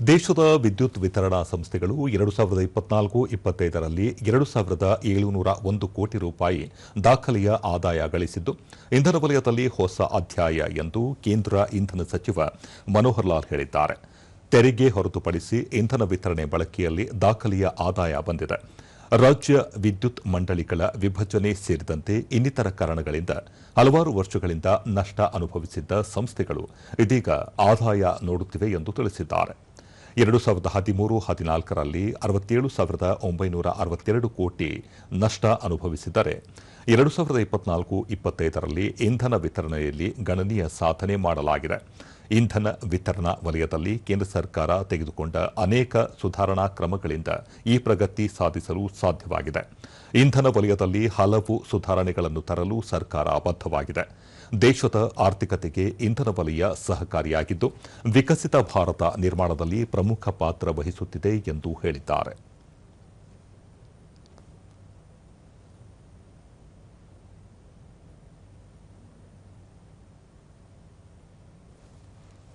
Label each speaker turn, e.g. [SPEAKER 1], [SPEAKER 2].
[SPEAKER 1] ದೇಶದ ವಿದ್ಯುತ್ ವಿತರಣಾ ಸಂಸ್ಥೆಗಳು 2024-25ರಲ್ಲಿ 2,701 ಕೋಟಿ ರೂಪಾಯಿ ದಾಖಲೆಯ ಆದಾಯ ಗಳಿಸಿದ್ದು, ಇಂಧನ ವಲಯದಲ್ಲಿ ಹೊಸ ಅಧ್ಯಾಯ ಎಂದು ಕೇಂದ್ರ ಇಂಧನ ಸಚಿವ ಮನೋಹರ್ ಲಾಲ್ ಹೇಳಿದ್ದಾರೆ. ತೆರಿಗೆ ಹೊರತುಪಡಿಸಿ ಇಂಧನ ವಿತರಣೆ ಬಳಕೆಯಲ್ಲಿ ದಾಖಲೆಯ ಆದಾಯ ಬಂದಿದೆ. ರಾಜ್ಯ ವಿದ್ಯುತ್ ಮಂಡಳಿಗಳ ವಿಭಜನೆ ಸೇರಿದಂತೆ ಇನ್ನಿತರ ಕಾರಣಗಳಿಂದ ಹಲವಾರು ವರ್ಷಗಳಿಂದ ನಷ್ಟ ಅನುಭವಿಸಿದ್ದ ಸಂಸ್ಥೆಗಳು ಇದೀಗ ಆದಾಯ ನೋಡುತ್ತಿವೆ ಎಂದು ತಿಳಿಸಿದ್ದಾರೆ. 2013-14ರಲ್ಲಿ 67,962 ಕೋಟಿ ನಷ್ಟ ಅನುಭವಿಸಿದರೆ 2024-25ರಲ್ಲಿ ಇಂಧನ ವಿತರಣೆಯಲ್ಲಿ ಗಣನೀಯ ಸಾಧನೆ ಮಾಡಲಾಗಿದೆ. ಇಂಧನ ವಿತರಣಾ ವಲಯದಲ್ಲಿ ಕೇಂದ್ರ ಸರ್ಕಾರ ತೆಗೆದುಕೊಂಡ ಅನೇಕ ಸುಧಾರಣಾ ಕ್ರಮಗಳಿಂದ ಈ ಪ್ರಗತಿ ಸಾಧಿಸಲು ಸಾಧ್ಯವಾಗಿದೆ. ಇಂಧನ ವಲಯದಲ್ಲಿ ಹಲವು ಸುಧಾರಣೆಗಳನ್ನು ತರಲು ಸರ್ಕಾರ ಬದ್ಧವಾಗಿದೆ. ದೇಶದ ಆರ್ಥಿಕತೆಗೆ ಇಂಧನ ವಲಯ ಸಹಕಾರಿಯಾಗಿದ್ದು, ವಿಕಸಿತ ಭಾರತ ನಿರ್ಮಾಣದಲ್ಲಿ ಪ್ರಮುಖ ಪಾತ್ರ ವಹಿಸುತ್ತಿದೆ ಎಂದು ಹೇಳಿದ್ದಾರೆ.